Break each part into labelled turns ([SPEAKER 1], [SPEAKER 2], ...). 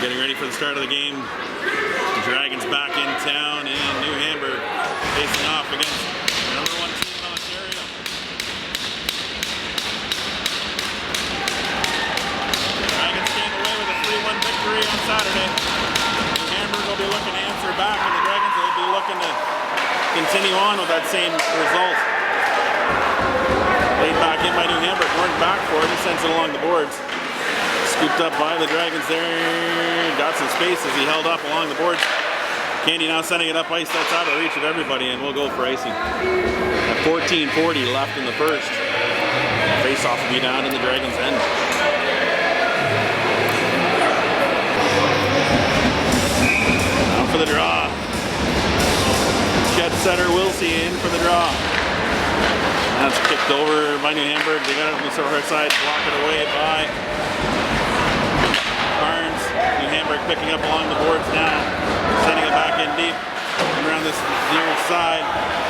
[SPEAKER 1] Getting ready for the start of the game. The Dragons back in town in New Hamburg, facing off against the number 1 team in Ontario. The Dragons came away with a 3-1 victory on Saturday. New Hamburg will be looking to answer back, and the Dragons will be looking to continue on with that same result. Laid back in by New Hamburg, Norton back for it, he sends it along the boards. Scooped up by the Dragons there, got some space as he held up along the boards. Candy now sending it up ice, that's out of reach of everybody, and we'll go for icing. At 14:40 left in the first. Face-off will be down in the Dragons' end. Now for the draw. Jet setter Wilsey in for the draw. That's kicked over by New Hamburg. They got it on the far side, block it away by Barnes. New Hamburg picking up along the boards now, sending it back in deep. Around this near side,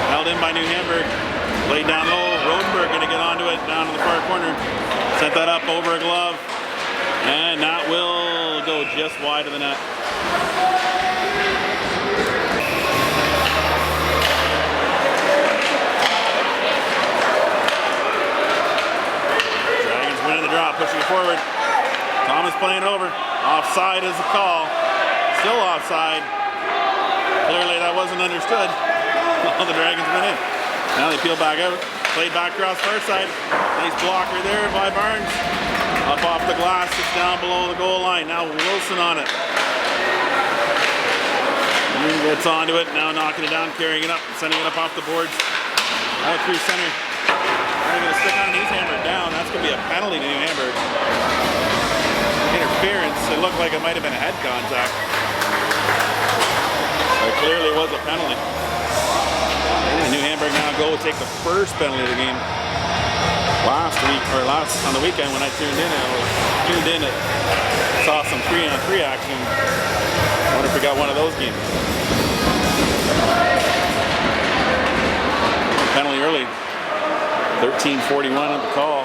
[SPEAKER 1] held in by New Hamburg. Laid down low, Rodenberg going to get onto it, down in the far corner. Sent that up over a glove, and that will go just wide of the net. Dragons winning the draw, pushing it forward. Thomas playing over. Offside is the call. Still offside. Clearly that wasn't understood. Well, the Dragons went in. Now they peel back out. Played back across far side. Nice blocker there by Barnes. Up off the glass, just down below the goal line. Now Wilson on it. Gets onto it. Now knocking it down, carrying it up, sending it up off the boards. Out through center. They're going to stick on New Hamburg down. That's going to be a penalty to New Hamburg. Interference. It looked like it might have been a head contact. But clearly was a penalty. And New Hamburg now go take the first penalty of the game. Last on the weekend when I tuned in, and saw some 3-on-3 action. I wonder if we got one of those games. Penalty early. 13:41 at the call.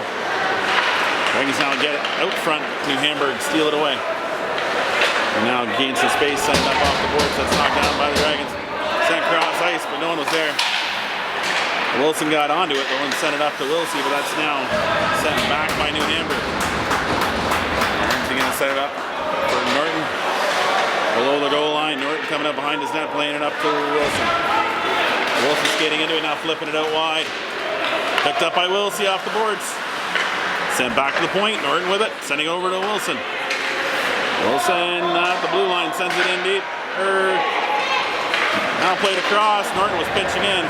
[SPEAKER 1] Dragons now get it out front. New Hamburg steal it away. And now gains some space, sent up off the boards. That's knocked down by the Dragons. Sent cross ice, but no one was there. Wilson got onto it. The one sent it up to Wilsey, but that's now sent back by New Hamburg. Norton's going to set it up for Norton. Below the goal line, Norton coming up behind his net, playing it up to Wilson. Wilson skating into it, now flipping it out wide. Picked up by Wilsey off the boards. Sent back to the point, Norton with it, sending over to Wilson. Wilson at the blue line, sends it in deep. Now played across, Norton was pinching in.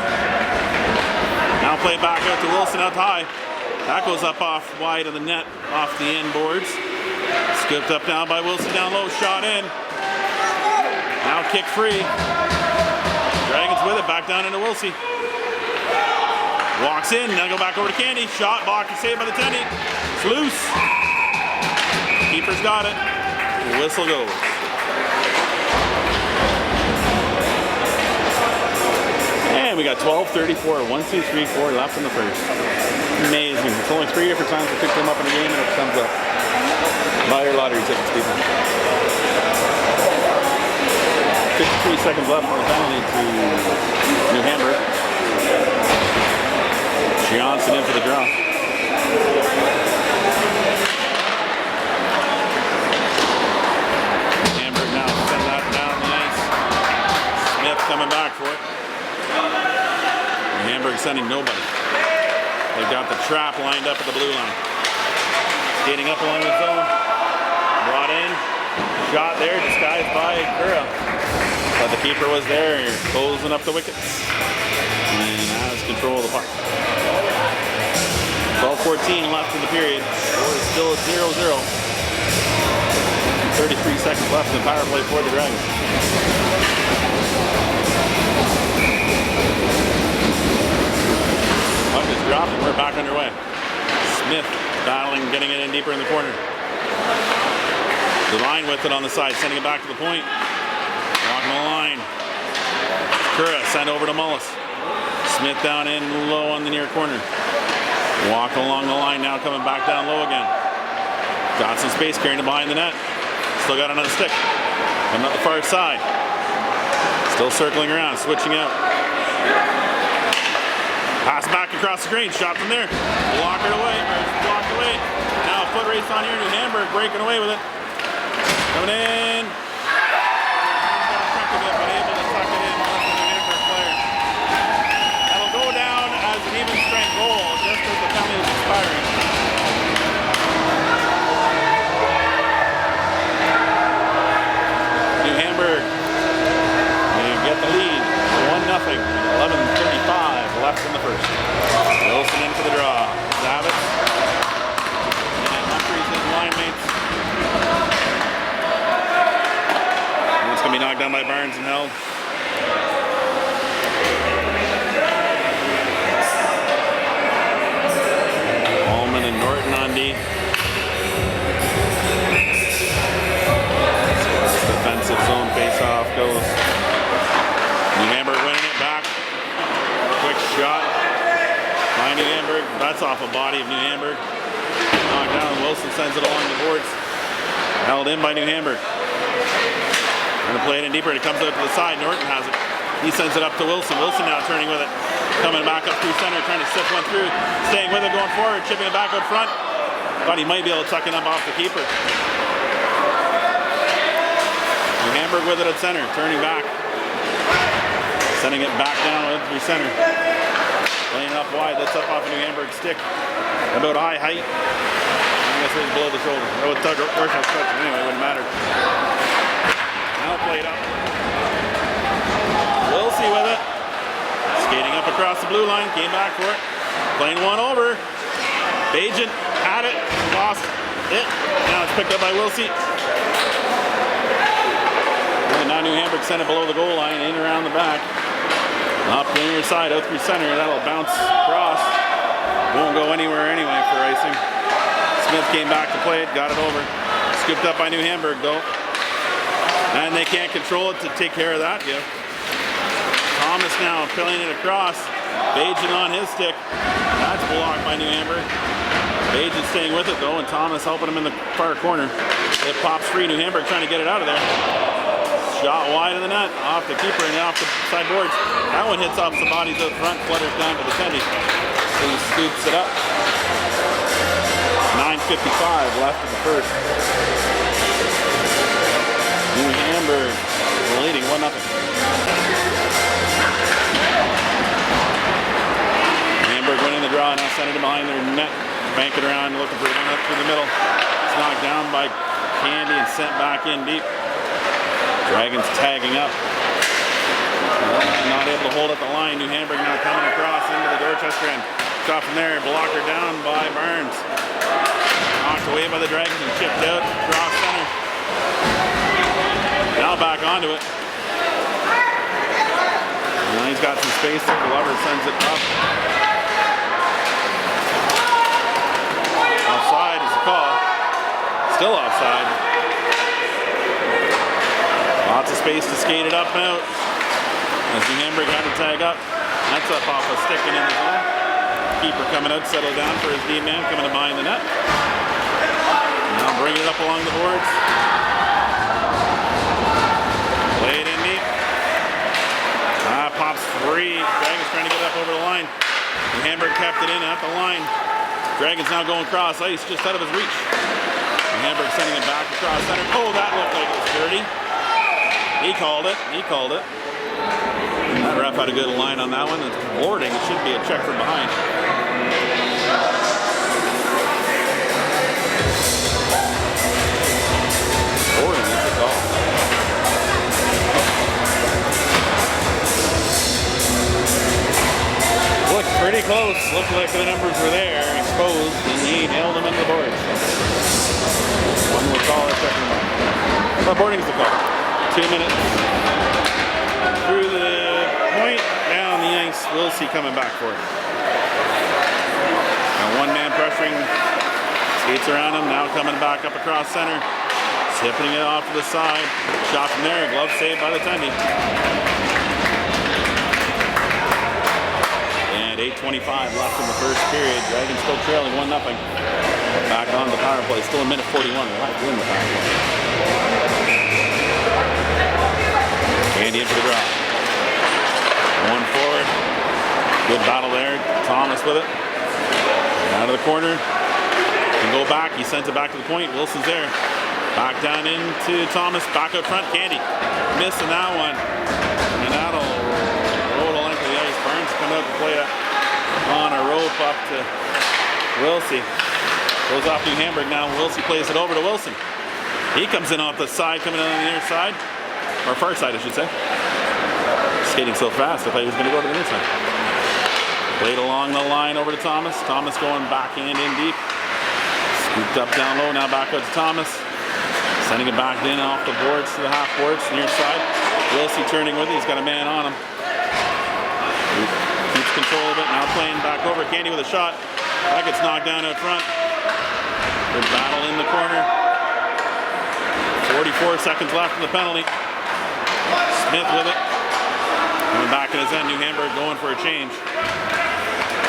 [SPEAKER 1] Now played back out to Wilson up high. That goes up off wide of the net, off the end boards. Scooped up now by Wilson down low, shot in. Now kick free. Dragons with it, back down into Wilsey. Walks in, now go back over to Candy. Shot, blocked and saved by the Tenny. It's loose. Keeper's got it. The whistle goes. And we got 12:34, 1, 2, 3, 4 left in the first. Amazing. It's only 3 different times we picked them up in a game and it comes up. Buy your lottery tickets, people. 53 seconds left on the penalty to New Hamburg. Johnson in for the draw. Hamburg now sending that down the ice. Smith coming back for it. And Hamburg sending nobody. They've got the trap lined up at the blue line. Skating up along the zone. Brought in. Shot there, disguised by Kura. But the keeper was there, closing up the wickets. And has control of the puck. 12:14 left in the period. Score is still at 0-0. 33 seconds left in the power play for the Dragons. Puck is dropped and we're back underway. Smith battling, getting it in deeper in the corner. Devine with it on the side, sending it back to the point. Walking the line. Kura sent over to Mullis. Smith down in low on the near corner. Walk along the line now, coming back down low again. Got some space, carrying it behind the net. Still got another stick. Coming up the far side. Still circling around, switching out. Pass back across the green, shot from there. Blocked away. Now a foot race on here. New Hamburg breaking away with it. Coming in. But able to tuck it in off the New Hamburg player. That'll go down as an even strength goal just as the penalty is expiring. New Hamburg, they get the lead, 1-0, 11:35 left in the first. Wilson in for the draw. Zavitz and Humphreys, his line mates. And it's going to be knocked down by Barnes and held. Allman and Norton on D. Defensive zone face-off goes. New Hamburg winning it back. Quick shot by New Hamburg. That's off a body of New Hamburg. Knocked down. Wilson sends it along the boards. Held in by New Hamburg. Going to play it in deeper. It comes out to the side. Norton has it. He sends it up to Wilson. Wilson now turning with it. Coming back up through center, trying to sift one through. Staying with it, going forward, chipping it back out front. Thought he might be able to tuck it up off the keeper. New Hamburg with it at center, turning back. Sending it back down through center. Playing it up wide, that's up off of New Hamburg's stick. About eye height. I guess it was below the shoulder. That was Dorchester's touch, anyway, it wouldn't matter. Now played up. Wilson with it. Skating up across the blue line, came back for it. Playing one over. Bajan had it, lost it. Now it's picked up by Wilson. And now New Hamburg sent it below the goal line, in around the back. Up the near side, out through center. That'll bounce across. Won't go anywhere anyway for icing. Smith came back to play it, got it over. Scooped up by New Hamburg though. And they can't control it to take care of that gift. Thomas now filling it across. Bajan on his stick. That's blocked by New Hamburg. Bajan staying with it though, and Thomas helping him in the far corner. It pops free. New Hamburg trying to get it out of there. Shot wide of the net, off the keeper and off the side boards. That one hits off the bodies out front, flutters down to the tendy. So he scoops it up. 9:55 left in the first. New Hamburg leading 1-0. Hamburg winning the draw, now sending it behind their net. Bank it around, looking for it up through the middle. It's knocked down by Candy and sent back in deep. Dragons tagging up. Not able to hold at the line. New Hamburg now coming across into the Dorchester end. Shot from there, blocker down by Barnes. Knocked away by the Dragons and chipped out across center. Now back onto it. Now he's got some space there. Glover sends it up. Offside is the call. Still offside. Lots of space to skate it up and out. As New Hamburg had to tag up. That's up off a stick and in the zone. Keeper coming out, settled down for his D-man, coming to behind the net. Now bringing it up along the boards. Play it in deep. Pops free. Dragons trying to get up over the line. New Hamburg kept it in at the line. Dragons now going cross ice, just out of his reach. New Hamburg sending it back across center. Oh, that looked like it was dirty. He called it. That ref had a good line on that one. It's boarding. It should be a check from behind. Boarding is the call. Looked pretty close. Looked like the numbers were there, exposed, and he nailed them into the boards. One will call it check from behind. But boarding's the call. 2 minutes through the point, down the ice. We'll see coming back for it. Now one man pressuring, skates around him, now coming back up across center, tipping it off to the side. Shot from there, glove saved by the Tendy. And 8:25 left in the first period. Dragons still trailing 1-0. Back on the power play, still a minute 41 left in the power play. Candy in for the draw. One forward. Good battle there. Thomas with it. Out of the corner. Can go back. He sends it back to the point. Wilson's there. Back down into Thomas. Back up front. Candy missing that one. And that'll roll the length of the ice. Barnes coming out to play it on a rope up to Wilsey. Goes off New Hamburg now. Wilsey plays it over to Wilson. He comes in off the side, coming in on the near side. Or far side, I should say. Skating so fast, I thought he was going to go to the near side. Played along the line over to Thomas. Thomas going backhand in deep. Scooped up down low, now back out to Thomas. Sending it back in off the boards to the half boards, near side. Wilsey turning with it, he's got a man on him. Keeps control of it, now playing back over. Candy with a shot. That gets knocked down out front. Good battle in the corner. 44 seconds left in the penalty. Smith with it. Coming back in his end, New Hamburg going for a change.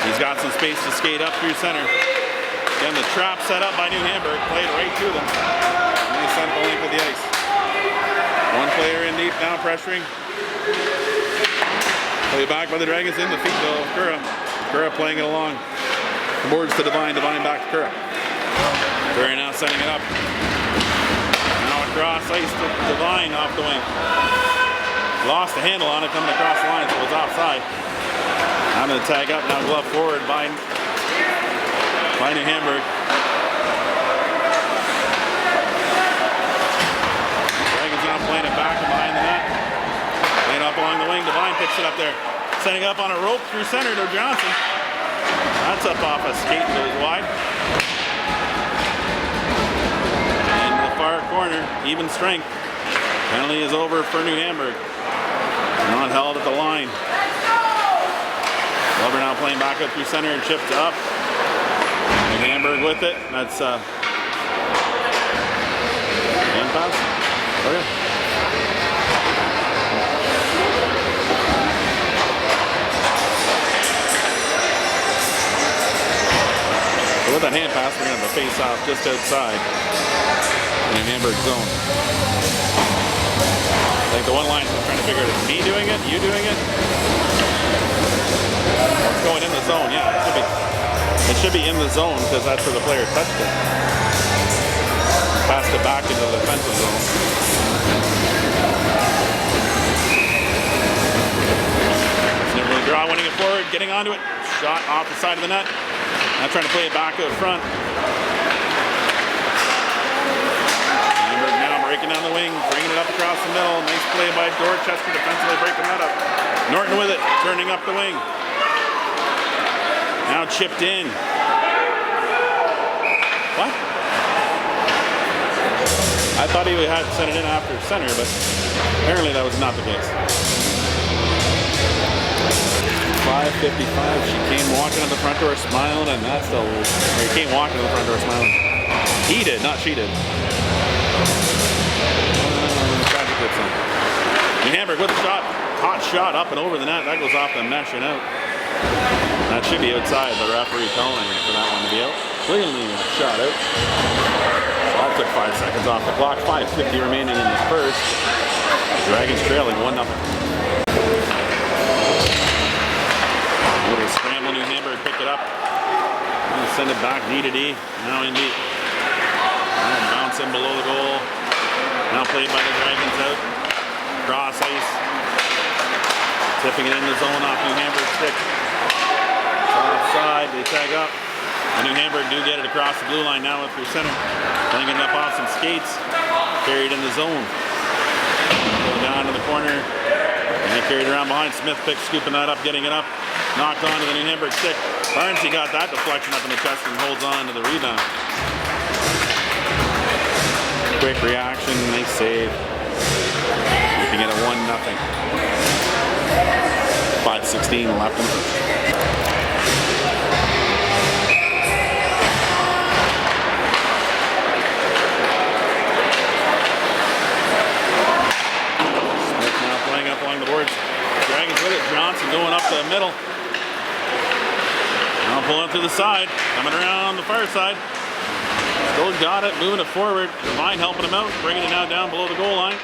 [SPEAKER 1] He's got some space to skate up through center. Again, the trap set up by New Hamburg, played right to them. And they sent the length of the ice. One player in deep now pressuring. Play back by the Dragons in the feet though. Kura. Kura playing it along. The boards to Devine, Devine back to Kura. Kura now sending it up. Now across ice to Devine off the wing. Lost the handle on it coming across the line, so it was offside. I'm going to tag up now, glove forward by New Hamburg. Dragons now playing it back and behind the net. Playing up along the wing, Devine picks it up there. Setting up on a rope through center to Johnson. That's up off a skate and goes wide. In the far corner, even strength. Penalty is over for New Hamburg. Not held at the line. Glover now playing back up through center and chipped up. New Hamburg with it. That's hand pass. Okay. So with that hand pass, we're going to have a face off just outside New Hamburg zone. Like the one line is trying to figure out, is me doing it? You doing it? It's going in the zone, yeah. It should be in the zone because that's where the player touched it. Passed it back into the defensive zone. Never really draw, winning it forward, getting onto it. Shot off the side of the net. Now trying to play it back out front. Breaking down the wing, bringing it up across the middle. Nice play by Dorchester, defensively breaking that up. Norton with it, turning up the wing. Now chipped in. What? I thought he had sent it in after center, but apparently that was not the case. 5:55, she came walking to the front door smiling, and that's the... He came walking to the front door smiling. He did, not she did. New Hamburg with a shot, hot shot up and over the net. That goes off the mesh and out. That should be outside, the referee calling for that one to be out. Cleanly shot out. All took 5 seconds off the clock. 5:50 remaining in the first. Dragons trailing 1-0. Little scramble, New Hamburg pick it up. Send it back D to D. Now in deep. Bouncing below the goal. Now played by the Dragons out. Cross ice. Tipping it in the zone off New Hamburg stick. Offside, they tag up. And New Hamburg do get it across the blue line now through center. Playing it up off some skates. Carried in the zone. Go down to the corner. And they carried around behind. Smith picks, scooping that up, getting it up. Knocked onto the New Hamburg stick. Barnes, he got that deflection up in the chest and holds on to the rebound. Quick reaction, nice save. Keeping it at 1-0. 5:16 left in the first. Smith now playing up along the boards. Dragons with it. Johnson going up the middle. Now pulling to the side. Coming around the far side. Still got it, moving it forward. Devine helping him out, bringing it now down below the goal line.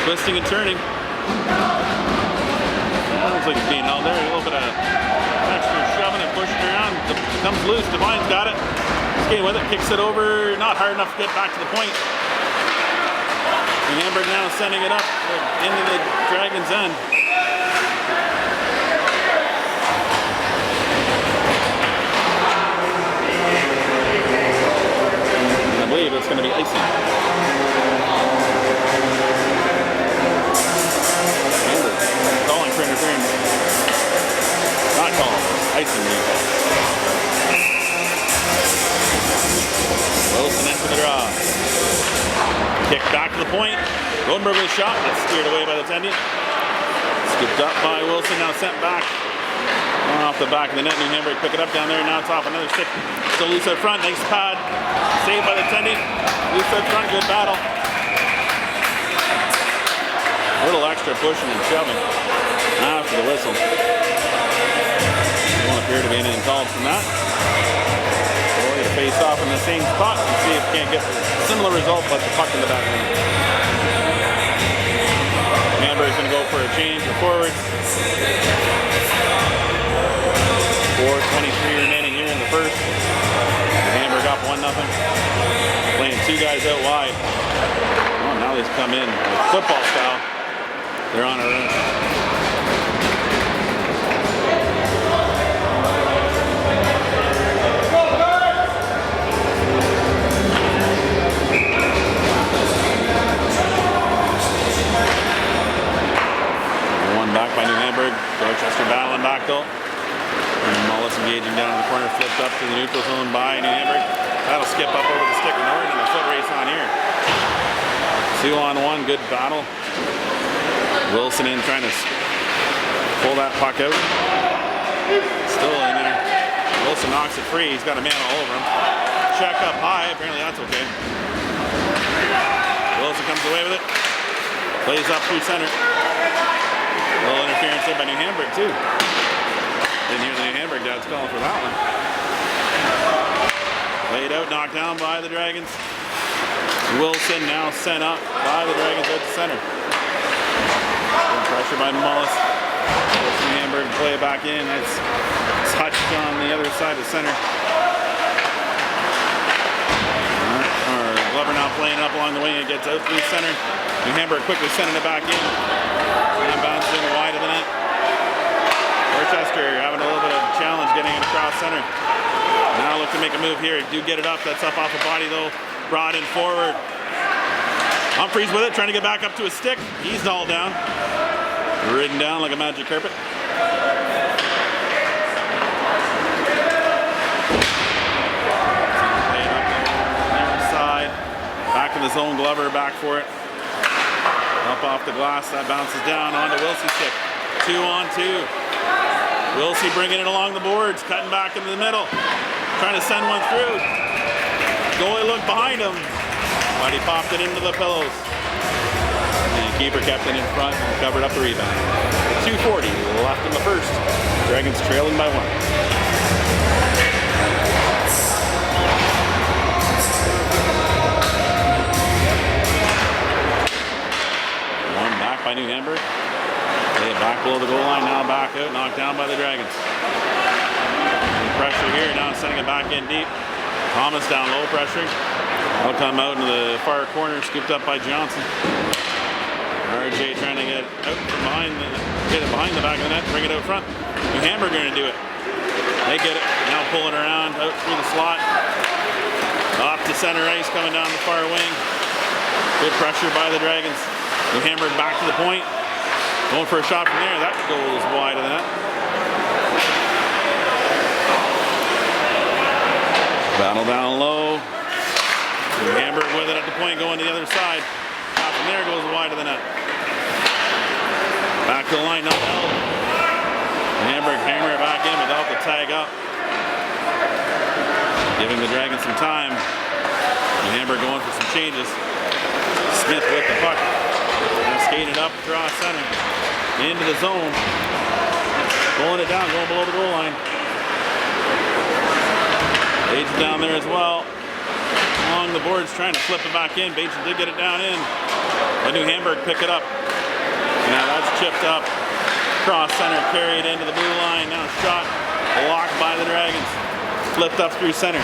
[SPEAKER 1] Twisting and turning. Looks like it's being held there. A little bit of extra shoving and pushing around. Comes loose. Devine's got it. Skating with it. Kicks it over. Not hard enough to get back to the point. And Hamburg now sending it up into the Dragons' end. And I believe it's going to be icing. Calling for interference. Not calling. Icing being called. Wilson in for the draw. Kick back to the point. Rodenberg with a shot. Gets steered away by the Tendian. Scooped up by Wilson. Now sent back. Off the back of the net. New Hamburg pick it up down there. Now it's off another stick. Still loose out front. Nice pad. Saved by the Tendian. Loose out front. Good battle. A little extra pushing and shoving after the whistle. Don't appear to be anything called from that. So we're going to face off in the same spot and see if we can't get a similar result, but the puck in the back of the net. Hamburg's going to go for a change of forwards. 4:23 remaining here in the first. Hamburg up 1-0. Playing two guys out wide. Oh, now they've come in with football style. They're on a run. One back by New Hamburg. Dorchester battling back though. And Mullis engaging down in the corner, flipped up to the neutral zone by New Hamburg. That'll skip up over the stick of Norton and the foot race on here. 2-on-1, good battle. Wilson in trying to pull that puck out. Still in there. Wilson knocks it free. He's got a man all over him. Check up high. Apparently that's okay. Wilson comes away with it. Plays up through center. A little interference there by New Hamburg too. Didn't hear the New Hamburg dad's calling for that one. Laid out, knocked down by the Dragons. Wilson now sent up by the Dragons out to center. Pressure by Mullis. New Hamburg play it back in. It's touched on the other side of center. Glover now playing up along the wing. It gets out through center. New Hamburg quickly sending it back in. And bounces in wide of the net. Dorchester having a little bit of a challenge getting it across center. Now look to make a move here. Do get it up. That's up off the body though. Brought in forward. Humphreys with it, trying to get back up to his stick. He's all down. Ridden down like a magic carpet. Playing up the near side. Back in the zone, Glover back for it. Up off the glass, that bounces down onto Wilsey's stick. 2-on-2. Wilsey bringing it along the boards, cutting back into the middle. Trying to send one through. Goalie looked behind him, but he popped it into the pillows. And keeper kept it in front and covered up the rebound. 2:40 left in the first. Dragons trailing by 1. One back by New Hamburg. They back below the goal line, now back out, knocked down by the Dragons. And pressure here, now sending it back in deep. Thomas down low, pressuring. That'll come out into the far corner, scooped up by Johnson. RJ trying to get out from behind the back of the net, bring it out front. New Hamburg going to do it. They get it, now pulling around, out through the slot. Off to center ice, coming down the far wing. Good pressure by the Dragons. New Hamburg back to the point. Going for a shot from there, that goes wide of the net. Battle down low. New Hamburg with it at the point, going to the other side. Shot from there goes wide of the net. Back to the line, not held. Hamburg hammer it back in without the tag up. Giving the Dragons some time. New Hamburg going for some changes. Smith with the puck. Now skated up across center. Into the zone. Pulling it down, going below the goal line. Age down there as well. along the boards, trying to flip it back in. Bajan did get it down in, but New Hamburg pick it up. Now that's chipped up. Cross center, carried into the blue line. Now shot blocked by the Dragons. Flipped up through center.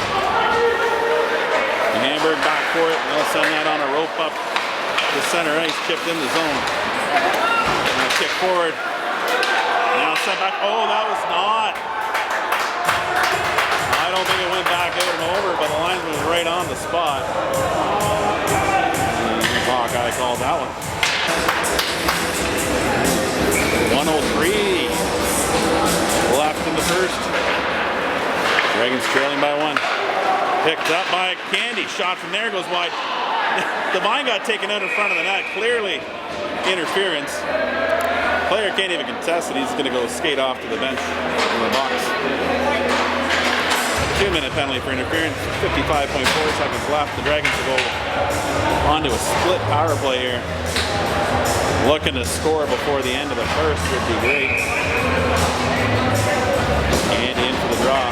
[SPEAKER 1] New Hamburg back for it. They'll send that on a rope up to center ice, chipped in the zone. Now kick forward. Now set back. Oh, that was not. I don't think it went back out and over, but the linesman was right on the spot. Hawkeye called that one. 1:03 left in the first. Dragons trailing by 1. Picked up by Candy. Shot from there goes wide. The vine got taken out in front of the net. Clearly interference. Player can't even contest it. He's going to go skate off to the bench in the box. 2-minute penalty for interference. 55.4 seconds left. The Dragons will go on to a split power play here. Looking to score before the end of the first would be great. And in for the draw.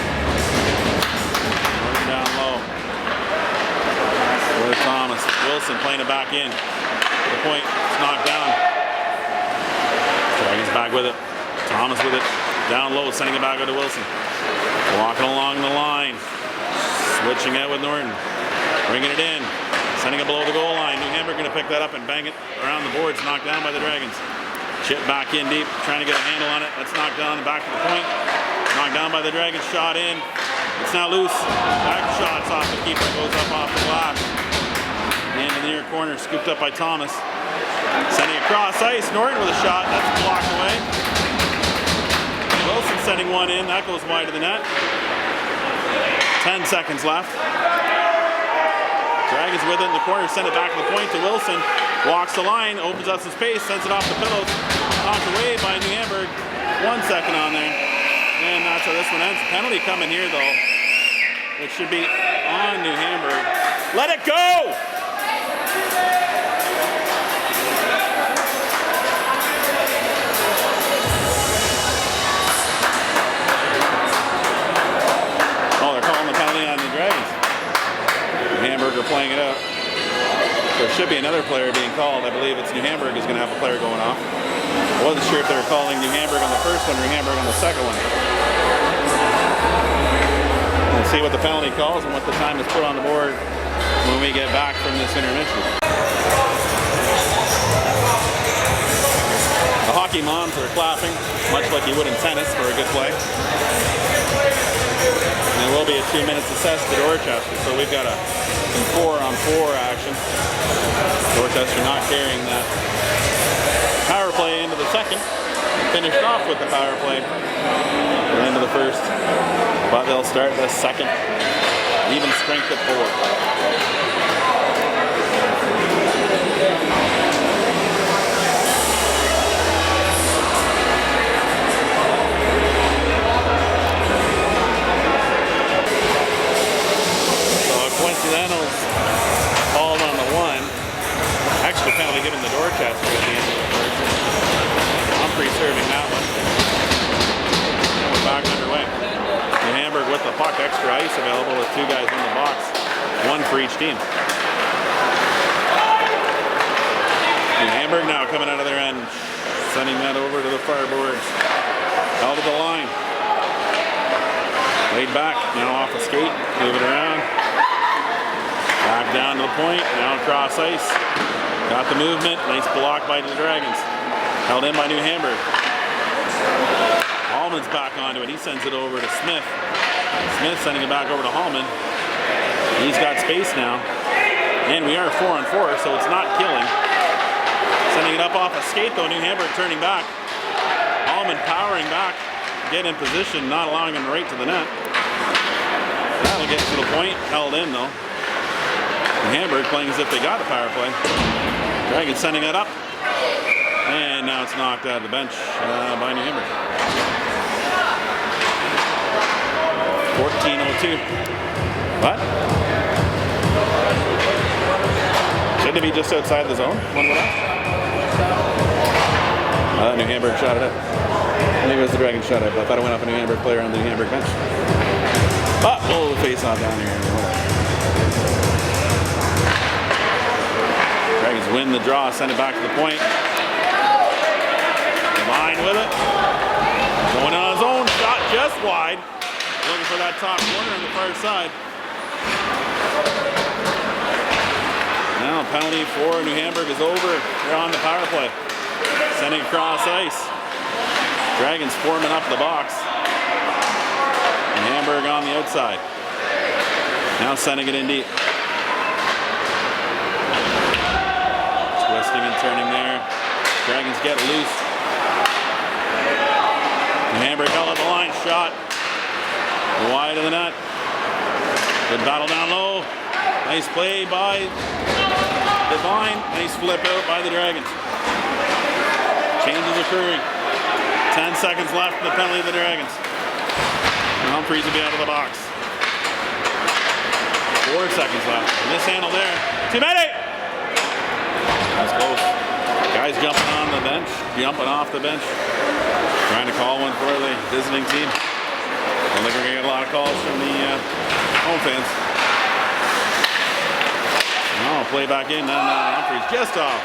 [SPEAKER 1] Working down low. Where's Thomas? Wilson playing it back in. The point, it's knocked down. Dragons back with it. Thomas with it. Down low, sending it back out to Wilson. Walking along the line. Switching out with Norton. Bringing it in. Sending it below the goal line. New Hamburg going to pick that up and bang it around the boards. Knocked down by the Dragons. Chip back in deep. Trying to get a handle on it. That's knocked down. Back to the point. Knocked down by the Dragons. Shot in. It's now loose. Back shots off the keeper. Goes up off the glass. In the near corner. Scooped up by Thomas. Sending across ice. Norton with a shot. That's blocked away. Wilson sending one in. That goes wide of the net. 10 seconds left. Dragons with it in the corner. Send it back to the point to Wilson. Walks the line. Opens up some space. Sends it off the pillows. Knocked away by New Hamburg. 1 second on there. And that's how this one ends. Penalty coming here though. It should be on New Hamburg. Let it go! Hamburg are playing it out. There should be another player being called. I believe it's New Hamburg is going to have a player going off. I wasn't sure if they were calling New Hamburg on the first one or New Hamburg on the second one. We'll see what the penalty calls and what the time is put on the board when we get back from this intermission. The hockey moms are clapping, much like you would in tennis for a good play. And there will be a 2 minutes assessed to Dorchester, so we've got some 4-on-4 action. Dorchester not carrying that power play into the second. Finished off with the power play at the end of the first, but they'll start the second. Even strength at 4. Coincidentals called on the 1. Extra penalty given to Dorchester at the end of the first. Humphrey serving that one. And we're back underway. New Hamburg with the puck, extra ice available with 2 guys in the box. 1 for each team. New Hamburg now coming out of their end. Sending that over to the far boards. Held to the line. Laid back. Now off the skate. Move it around. Back down to the point, now across ice. Got the movement, nice block by the Dragons. Held in by New Hamburg. Hallman's back onto it, he sends it over to Smith. Smith sending it back over to Hallman. He's got space now. And we are 4-on-4, so it's not killing. Sending it up off a skate though, New Hamburg turning back. Hallman powering back, get in position, not allowing him to rate to the net. That'll get to the point, held in though. Hamburg playing as if they got a power play. Dragons sending it up. And now it's knocked out of the bench by New Hamburg. 14:02. What? Shouldn't it be just outside the zone? One would ask. New Hamburg shot it up. Maybe it was the Dragons shot it, but I thought it went off a New Hamburg player on the New Hamburg bench. Oh, face off down here. Dragons win the draw, send it back to the point. Line with it. Going on his own, shot just wide. Looking for that top corner on the far side. Now penalty for New Hamburg is over. They're on the power play. Sending across ice. Dragons forming up the box. And Hamburg on the outside. Now sending it in deep. Twisting and turning there. Dragons get loose. Hamburg held up the line, shot wide of the net. Good battle down low. Nice play by Devine. Nice flip out by the Dragons. Changes occurring. 10 seconds left in the penalty of the Dragons. Humphreys will be out of the box. 4 seconds left. Mishandle there. Timete! That's close. Guys jumping on the bench, jumping off the bench. Trying to call one for the visiting team. I don't think we're going to get a lot of calls from the home fans. No, play back in, then Humphreys just off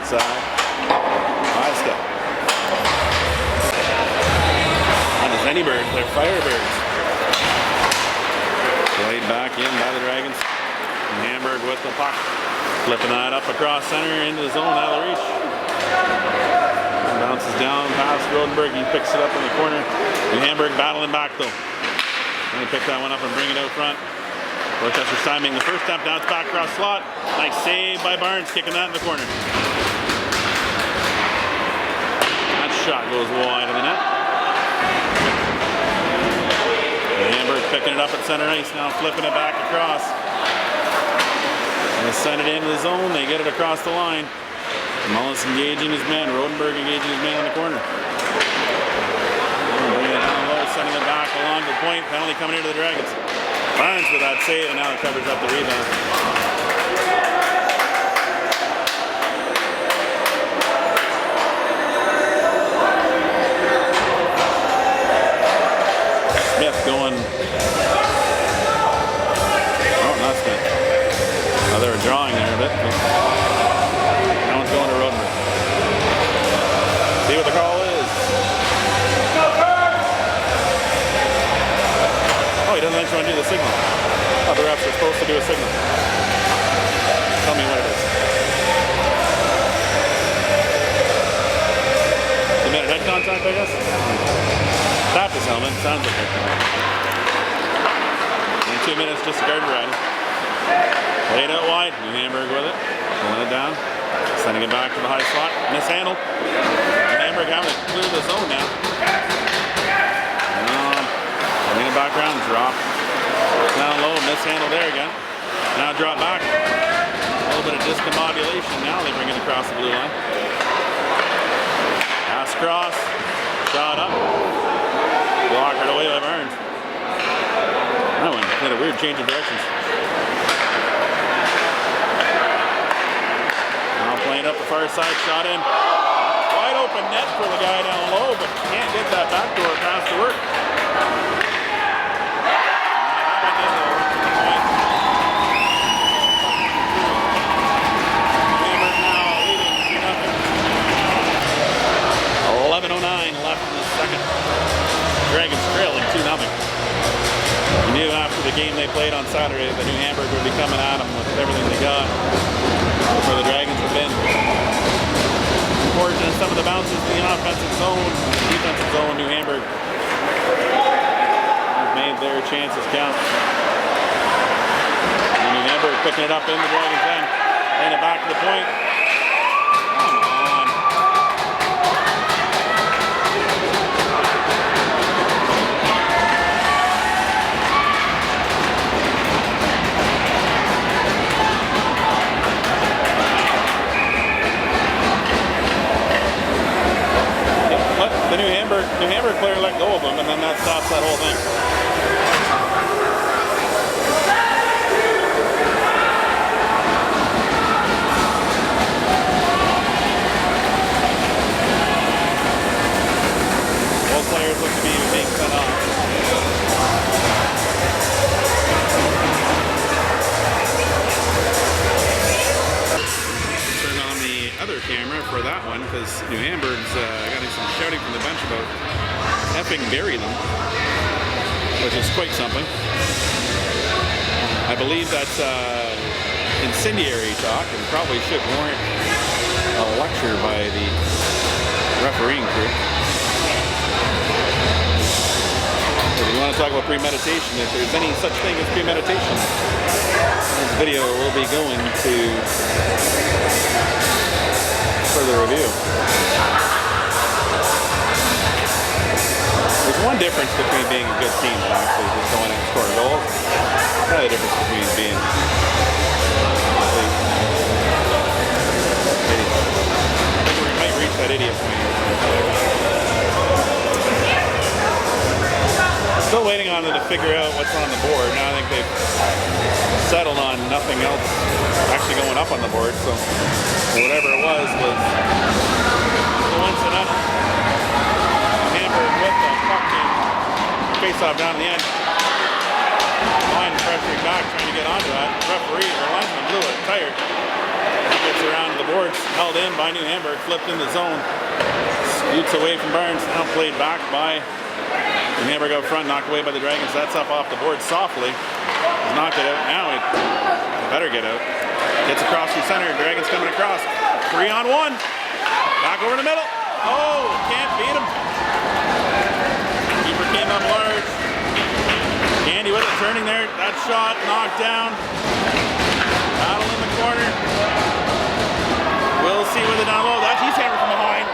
[SPEAKER 1] side. High step. Not just any birds, they're firebirds. Played back in by the Dragons. And Hamburg with the puck. Flipping that up across center into the zone, out of reach. Bounces down past Rodenberg. He picks it up in the corner. And Hamburg battling back though. Going to pick that one up and bring it out front. Dorchester's timing the first step. Now it's back across slot. Nice save by Barnes, kicking that in the corner. That shot goes wide of the net. And Hamburg picking it up at center ice. Now flipping it back across. And they send it into the zone. They get it across the line. Mullis engaging his man. Rodenberg engaging his man in the corner. Bringing it down low, sending it back along the point. Penalty coming into the Dragons. Barnes with that save, and now it covers up the rebound. Smith going. Oh, not Smith. Oh, they were drawing there a bit. That one's going to Rodenberg. See what the call is. Oh, he doesn't actually want to do the signal. Oh, the refs are supposed to do a signal. Tell me what it is. He made a head contact, I guess? Tapped his helmet. Sounds like head contact. In 2 minutes, just a guard riding. Played out wide. New Hamburg with it. Pulling it down. Sending it back to the high slot. Mishandled. Hamburg having to clear the zone now. Bring it back around. Drop. Down low. Mishandled there again. Now drop back. A little bit of discombobulation. Now they bring it across the blue line. Pass cross. Shot up. Blocked right away by Barnes. That one had a weird change of directions. Playing up the far side, shot in. Wide open net for the guy down low, but can't get that back door pass to work. Hamburg now leading 2-0. 11:09 left in the second. Dragons trailing 2-0. You knew after the game they played on Saturday that New Hamburg would be coming at them with everything they got. For the Dragons have been unfortunate. Some of the bounces in the offensive zone, defensive zone. New Hamburg have made their chances count. And New Hamburg picking it up in the Dragons' end, laying it back to the point. Come on. The New Hamburg player let go of him, and then that stops that whole thing. Both players look to be being sent off. for that one because New Hamburg's getting some shouting from the bench about effing bury them, which is quite something. I believe that's incendiary talk and probably should warrant a lecture by the refereeing crew. If you want to talk about premeditation, if there's any such thing as premeditation, this video will be going to further review. There's one difference between being a good team and actually just going out and scoring goals. That's the difference between being idiot. I think we might reach that idiot point. Still waiting on them to figure out what's on the board. Now I think they've settled on nothing else actually going up on the board. So whatever it was coincidental. Hamburg with the fucking face-off down in the end. Line pressuring back, trying to get onto that. Referee or linesman blew it, tired. Gets around the boards, held in by New Hamburg, flipped in the zone. Scoots away from Barnes, now played back by New Hamburg out front, knocked away by the Dragons. That's up off the board softly. He's knocked it out. Now it better get out. Gets across the center. Dragons coming across. 3-on-1. Back over the middle. Oh, can't beat him. Keeper came up large. Andy with it, turning there. That shot knocked down. Battle in the corner. We'll see with it down low. He's hammered from behind.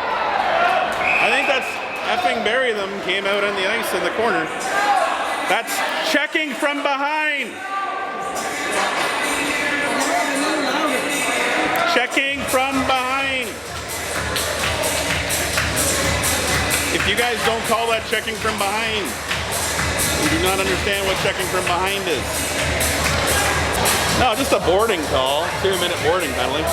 [SPEAKER 1] I think that's effing bury them. Came out on the ice in the corner. That's checking from behind. Checking from behind. If you guys don't call that checking from behind, you do not understand what checking from behind is. No, just a boarding call. 2-minute boarding penalty.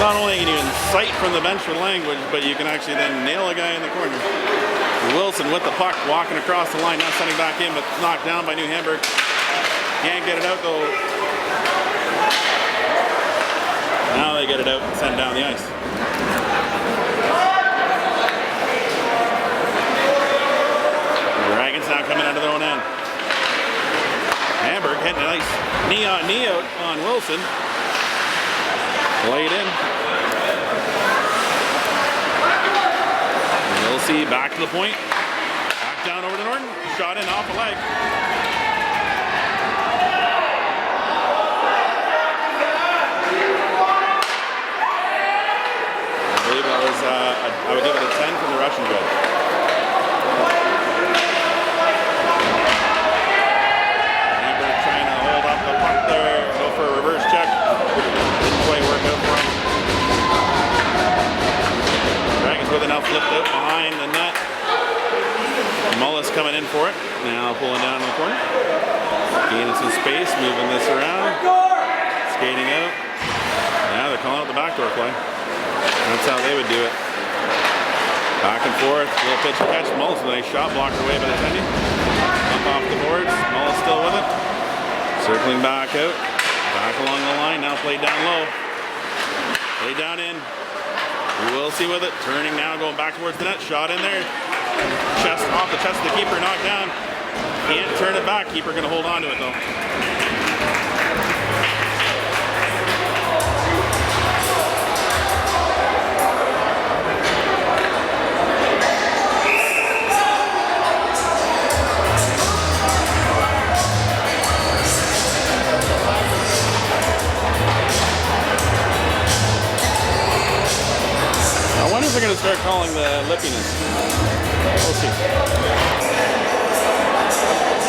[SPEAKER 1] Not only can you incite from the bench with language, but you can actually then nail a guy in the corner. Wilson with the puck, walking across the line, now sending back in, but knocked down by New Hamburg. Can't get it out though. Now they get it out and send it down the ice. The Dragons now coming out of their own end. Hamburg hitting a nice knee on knee out on Wilson. Laid in. We'll see back to the point. Back down over to Norton. Shot in off a leg. I believe that was, I would give it a 10 from the Russian judge. Hamburg trying to hold up the puck there. Go for a reverse check. Play work out for him. Dragons with it now flipped out behind the net. Mullis coming in for it. Now pulling down in the corner. Gaining some space, moving this around. Skating out. Now they're calling out the backdoor play. That's how they would do it. Back and forth. Little pitch and catch. Mullis with a nice shot blocked away by the Tendy. Up off the boards. Mullis still with it. Circling back out. Back along the line, now played down low. Played down in. We'll see with it. Turning now, going back towards the net. Shot in there. Chest off the chest of the keeper, knocked down. Can't turn it back. Keeper gonna hold on to it though. They're going to start calling the lippiness. We'll see.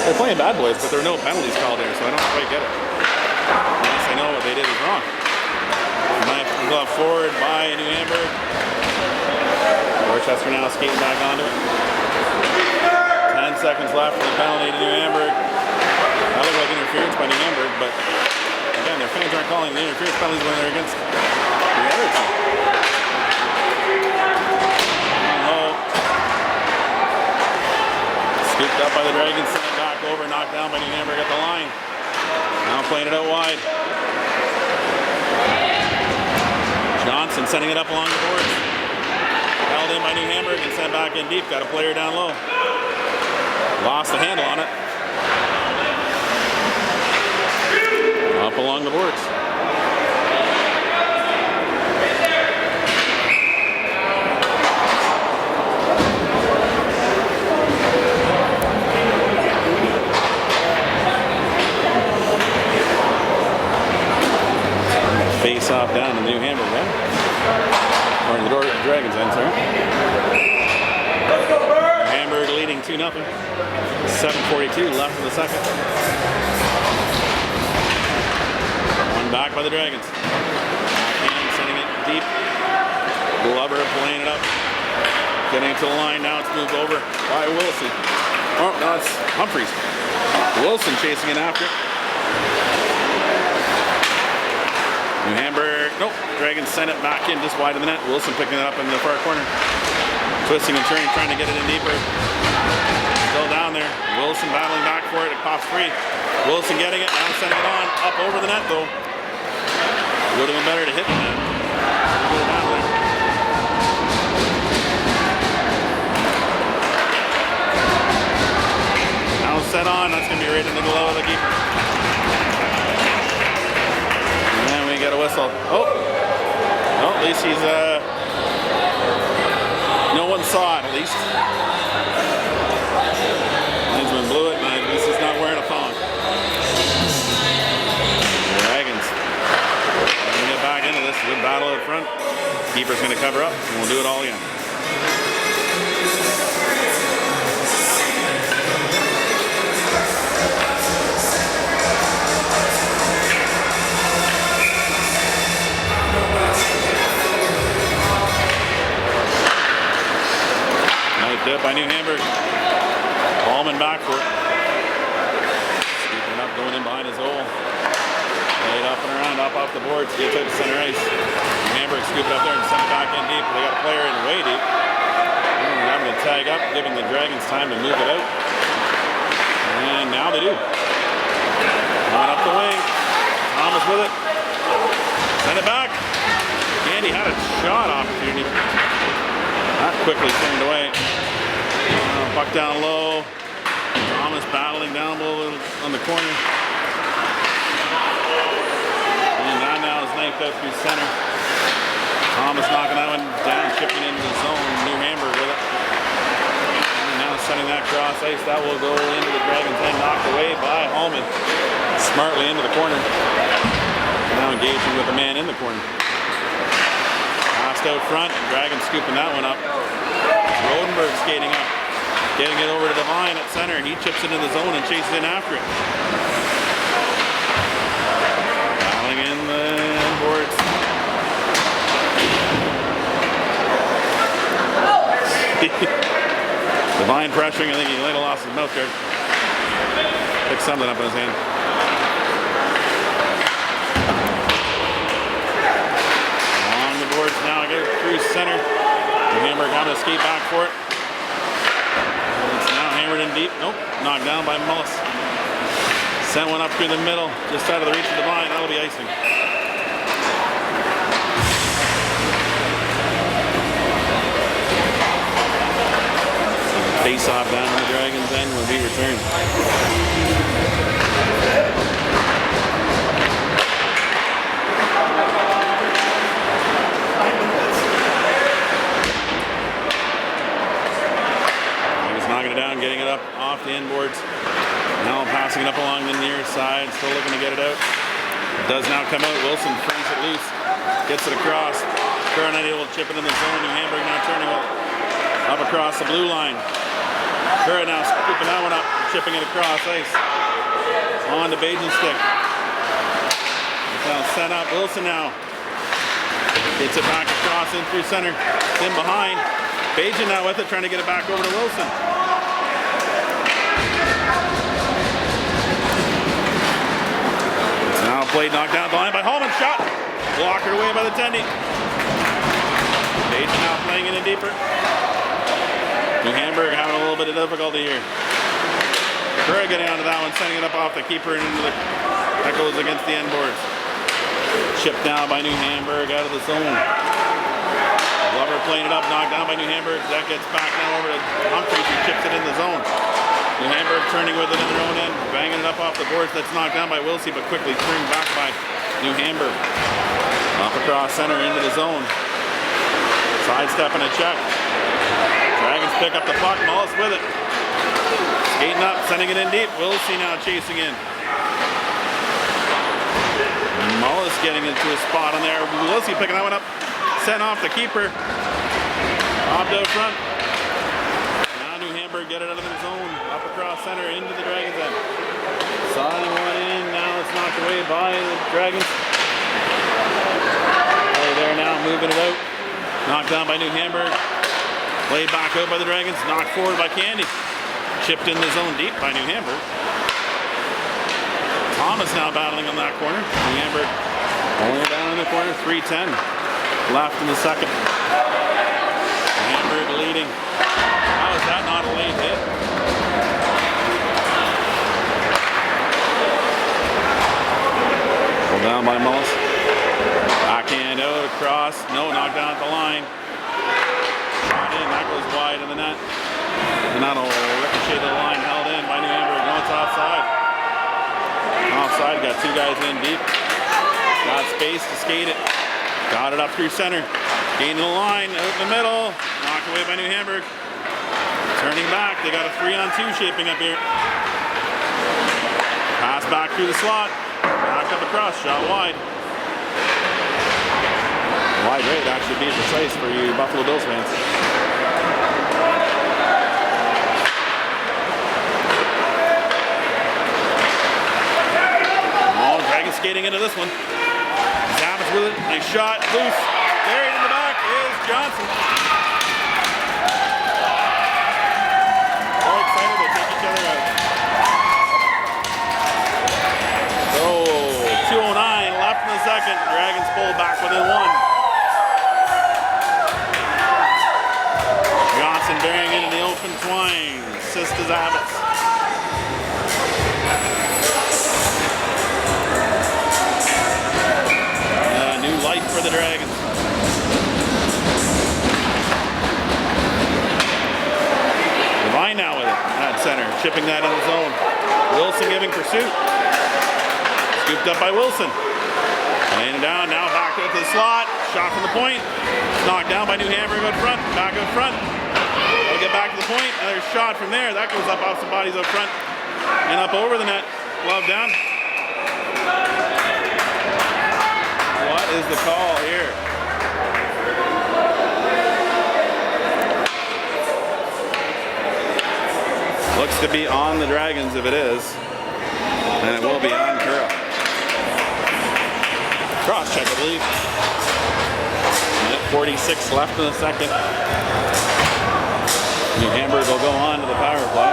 [SPEAKER 1] They're playing bad boys, but there are no penalties called here, so I don't quite get it. Unless I know what they did is wrong. Knife glove forward by New Hamburg. Dorchester now skating back onto it. 10 seconds left for the penalty to New Hamburg. That looked like interference by New Hamburg, but again, their fans aren't calling the interference penalties when they're against the other team. Scooped up by the Dragons, sent it back over, knocked down by New Hamburg at the line. Now playing it out wide. Johnson sending it up along the boards. Held in by New Hamburg and sent back in deep. Got a player down low. Lost the handle on it. Up along the boards. Face off down to New Hamburg then. Or in the Dragons end, sorry. Hamburg leading 2-0. 7:42 left in the second. One back by the Dragons. Backhand, sending it deep. Glover playing it up. Getting it to the line. Now it's moved over by Wilson. Oh, no, it's Humphreys. Wilson chasing it after. New Hamburg, nope. Dragons sent it back in just wide of the net. Wilson picking it up in the far corner. Twisting and turning, trying to get it in deeper. Still down there. Wilson battling back for it. It pops free. Wilson getting it, now sending it on. Up over the net though. Would have been better to hit the net. Go down there. Now set on, that's going to be right in the glow of the keeper. Get a whistle. Oh, well, at least he's no one saw it at least. Linesman blew it, and at least he's not wearing a thong. Dragons gonna get back into this. Good battle up front. Keeper's gonna cover up, and we'll do it all again. Up by New Hamburg. Ballman back for it. Scooping up, going in behind his hole. Laid up and around, up off the boards. Gets out to center ice. New Hamburg scoop it up there and send it back in deep. They got a player in way deep. Having to tag up, giving the Dragons time to move it out. And now they do. Going up the wing. Thomas with it. Send it back. Andy had a shot opportunity. Not quickly turned away. Puck down low. Thomas battling down below on the corner. And now is knifed out through center. Thomas knocking that one down, chipping into the zone. New Hamburg with it. And now sending that cross ice. That will go into the Dragons end, knocked away by Hallman. Smartly into the corner. Now engaging with the man in the corner. Passed out front. Dragons scooping that one up. Rodenberg skating up. Getting it over to the line at center. He chips it in the zone and chases in after it. Battling in the boards. Divine pressuring. I think he might have lost his mouth guard. Picked something up in his hand. Along the boards now. I get through center. Hamburg having to skate back for it. Hammered in deep. Nope. Knocked down by Mullis. Sent one up through the middle, just out of the reach of the line. That'll be icing. Face off down to the Dragons end when we return. Getting it up off the inboards. Now passing it up along the near side. Still looking to get it out. It does now come out. Wilson brings it loose. Gets it across. Curran able to chip it in the zone. New Hamburg now turning it up across the blue line. Curran now scooping that one up. Chipping it across ice. On to Bajan's stick. Now sent up. Wilson now. Gets it back across in through center. It's in behind. Bajan now with it, trying to get it back over to Wilson. Now played knocked down the line by Hallman. Shot. Blocked away by the Tendy. Bajan now playing it in deeper. New Hamburg having a little bit of difficulty here. Curran getting onto that one, sending it up off the keeper and into the that goes against the end boards. Chip down by New Hamburg out of the zone. Glover playing it up, knocked down by New Hamburg. That gets back now over to Humphreys, who chips it in the zone. New Hamburg turning with it in their own end, banging it up off the boards. That's knocked down by Wilsey, but quickly turned back by New Hamburg. Up across center into the zone. Sidestep and a check. Dragons pick up the puck, Mullis with it. Skating up, sending it in deep. Wilsey now chasing in. Mullis getting into a spot on there. Wilsey picking that one up. Sent off the keeper. Bobbed out front. Now New Hamburg get it out of their zone. Up across center into the Dragons end. Signing one in. Now it's knocked away by the Dragons. Play there now, moving it out. Knocked down by New Hamburg. Played back out by the Dragons. Knocked forward by Candy. Chipped in the zone deep by New Hamburg. Thomas now battling on that corner. New Hamburg only down in the corner. 3:10 left in the second. New Hamburg leading. How is that not a late hit? Pulled down by Mullis. Backhand out across. No, knocked down at the line. Shot in. That goes wide in the net. And that'll ricochet the line. Held in by New Hamburg. No, it's offside. Offside. Got two guys in deep. Got space to skate it. Got it up through center. Gaining the line. Out in the middle. Knocked away by New Hamburg. Turning back. They got a 3-on-2 shaping up here. Pass back through the slot. Back up across. Shot wide. Wide right, actually, being precise for you Buffalo Bills fans. Oh, Dragons skating into this one. Zavitz with it. Nice shot. Loose. Buried in the back is Johnson. So excited they take each other out. So, 2:09 left in the second. Dragons pull back within one. Johnson bearing into the open twine. Assist to Zavitz. New life for the Dragons. Devine now with it at center, chipping that in the zone. Wilson giving pursuit. Scooped up by Wilson. Laying it down, now back to the slot. Shot from the point. Knocked down by New Hamburg out front. Back out front. They'll get back to the point. Another shot from there. That goes up off some bodies up front. And up over the net. Glove down. What is the call here? Looks to be on the Dragons if it is. And it will be on Curl. Cross check, I believe. Minute 46 left in the second. New Hamburg will go on to the power play.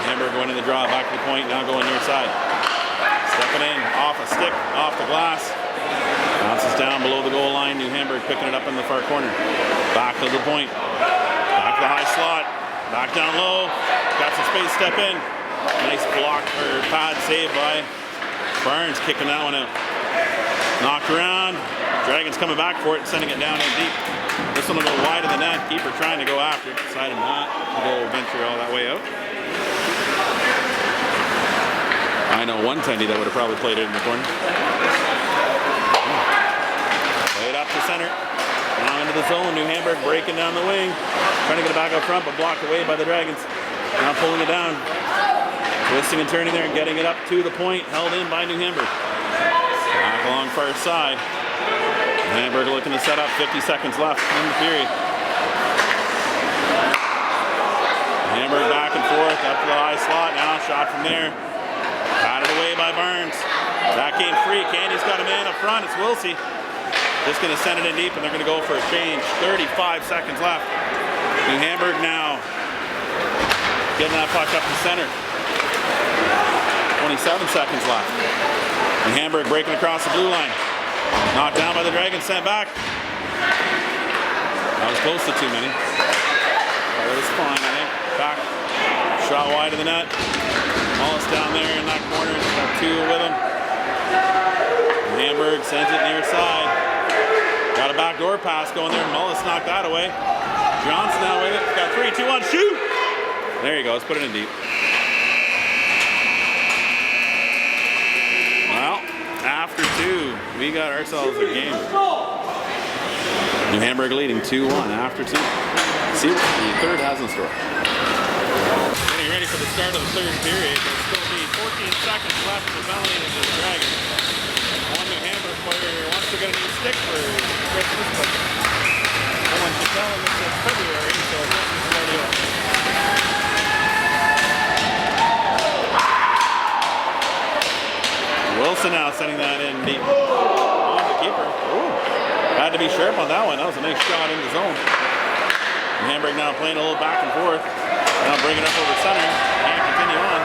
[SPEAKER 1] Hamburg winning the draw, back to the point, now going near side. Stepping in, off a stick, off the glass. Bounces down below the goal line. New Hamburg picking it up in the far corner. Back to the point. Back to the high slot. Back down low. Got some space, step in. Nice block or pad save by Barnes, kicking that one out. Knocked around. Dragons coming back for it, sending it down in deep. This one will go wide of the net. Keeper trying to go after it. Decided not to go venture all that way out. I know one tendy that would have probably played it in the corner. Played up to center. Now into the zone. New Hamburg breaking down the wing. Trying to get it back up front, but blocked away by the Dragons. Now pulling it down. Twisting and turning there and getting it up to the point. Held in by New Hamburg. Back along far side. New Hamburg looking to set up. 50 seconds left in the period. New Hamburg back and forth. Up to the high slot. Now shot from there. Batted away by Barnes. That came free. Candy's got a man up front. It's Wilsey. Just going to send it in deep, and they're going to go for a change. 35 seconds left. New Hamburg now getting that puck up to center. 27 seconds left. New Hamburg breaking across the blue line. Knocked down by the Dragons, sent back. That was close to too many. But it was fine, I think. Back. Shot wide of the net. Mullis down there in that corner. Got two with him. Hamburg sends it near side. Got a backdoor pass going there. Mullis knocked that away. Johnson now with it. Got 3, 2, 1, shoot! There you go. Let's put it in deep. Well, after 2, we got ourselves a game. New Hamburg leading 2-1 after 2. See what the third has in store. Getting ready for the start of the third period. There's still be 14 seconds left for Valiant and the Dragons. One New Hamburg player wants to get a new stick for Christmas, but no one should tell him it's February, so Christmas is already up. Wilson now sending that in deep on the keeper. Ooh. Had to be sharp on that one. That was a nice shot in the zone. And Hamburg now playing a little back and forth. Now bringing it up over center. Can't continue on.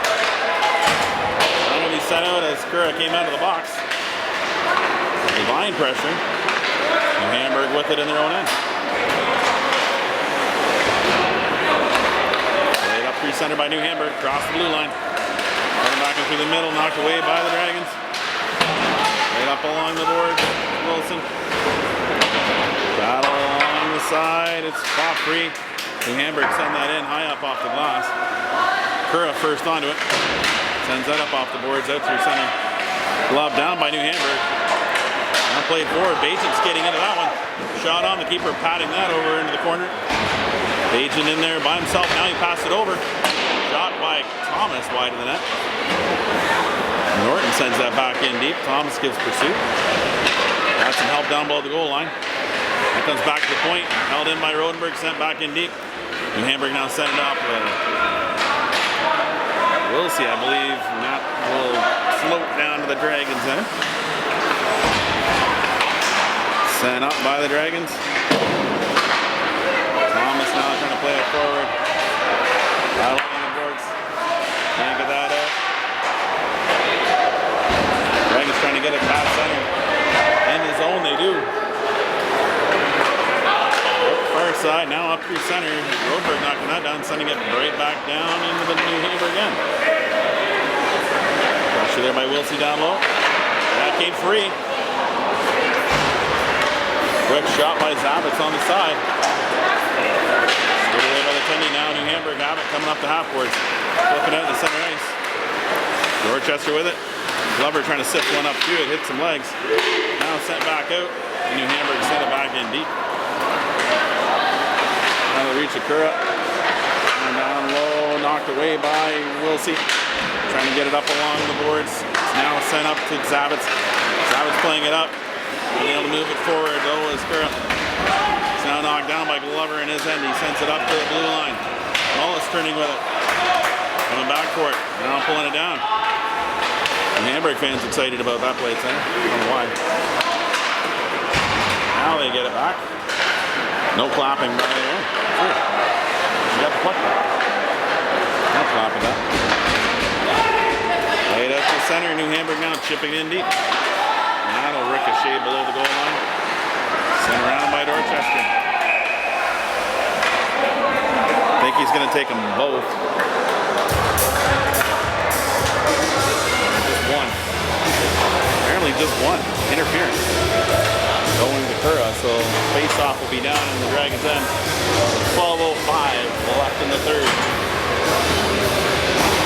[SPEAKER 1] Not going to be set out as Kura came out of the box. Divine pressure. And Hamburg with it in their own end. Laid up through center by New Hamburg. Cross the blue line. Coming back in through the middle. Knocked away by the Dragons. Laid up along the board. Wilson. Battle along the side. It's pop free. New Hamburg send that in high up off the glass. Kura first onto it. Sends that up off the boards out through center. Glove down by New Hamburg. Now played forward. Bajan skating into that one. Shot on the keeper, patting that over into the corner. Bajan in there by himself. Now he passed it over. Shot by Thomas wide of the net. Norton sends that back in deep. Thomas gives pursuit. Got some help down below the goal line. That comes back to the point. Held in by Rodenberg, sent back in deep. New Hamburg now sending it off. We'll see, I believe. And that will float down to the Dragons center. Sent up by the Dragons. Thomas now trying to play it forward. Battle on the boards. Can't get that out. Dragons trying to get it past center. In the zone they do. Far side, now up through center. Rodenberg knocking that down, sending it right back down into the New Hamburg end. Pressure there by Wilsey down low. That came free. Quick shot by Zabitz on the side. Scored away by the Tendy. Now New Hamburg have it coming up the half boards. Flipping out the center ice. Dorchester with it. Glover trying to sift one up through it, hit some legs. Now sent back out. And New Hamburg sent it back in deep. Now they reach the Kura. And down low, knocked away by Wilsey. Trying to get it up along the boards. It's now sent up to Zabitz. Zabitz playing it up. Being able to move it forward, though, is Kura. It's now knocked down by Glover in his end. He sends it up to the blue line. Mullis turning with it. Coming back for it. Now pulling it down. And Hamburg fans excited about that play center. I don't know why. Now they get it back. No clapping by the air. Sure. You got the puck back. No clapping that. Laid up to the center. New Hamburg now chipping in deep. That'll ricochet below the goal line. Sent around by Dorchester. I think he's going to take them both. Just one. Apparently just one. Interference. Going to Kura, so face-off will be down in the Dragons' end. 12:05 left in the third.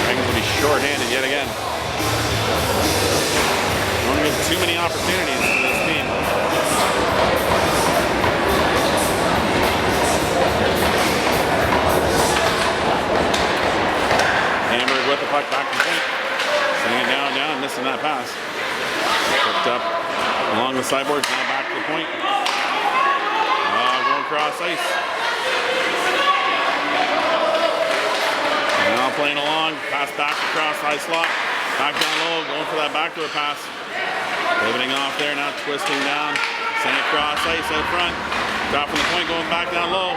[SPEAKER 1] Dragons will be short-handed yet again. Don't get too many opportunities for this team. Hamburg with the puck back to point. Sending it down, missing that pass. Picked up along the sideboards, now back to the point. Going across ice. Now playing along, pass back across high slot. Back down low, going for that backdoor pass. Pivoting off there, now twisting down. Send it across ice out front. Drop from the point, going back down low.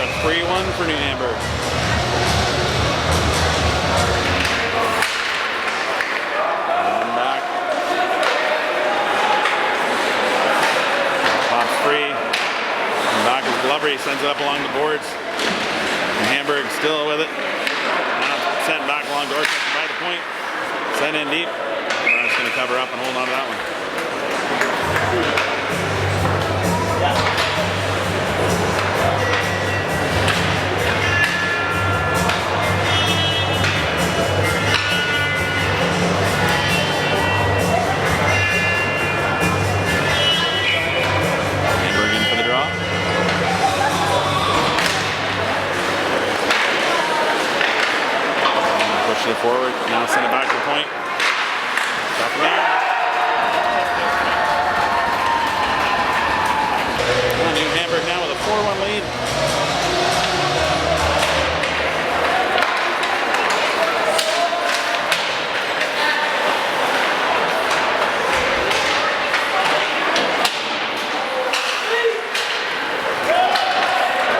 [SPEAKER 1] a 3-1 for New Hamburg. And back. Pops free. And back is Glover. He sends it up along the boards. And Hamburg still with it. Now sent back along Dorchester by the point. Sent in deep. It's going to cover up and hold on to that one. Hamburg in for the draw. Push it forward. Now send it back to the point. New Hamburg now with a 4-1 lead.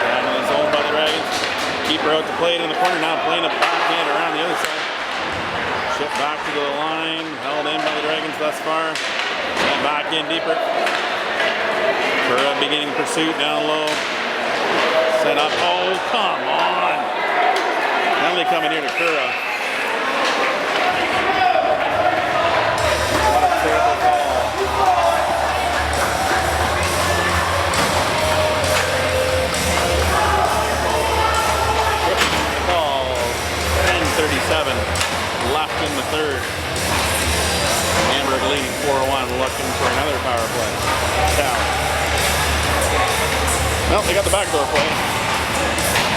[SPEAKER 1] Down in the zone by the Dragons. Keeper out the plate in the corner now, playing a backhand around the other side. Shipped back to the line, held in by the Dragons thus far. And back in deeper. Kura beginning pursuit down low. Set up. Oh, come on. Penalty coming here to Kura. What a terrible call. Ball. 10:37 left in the third. Hamburg leading 4-1, looking for another power play. Down. Well, they got the backdoor play.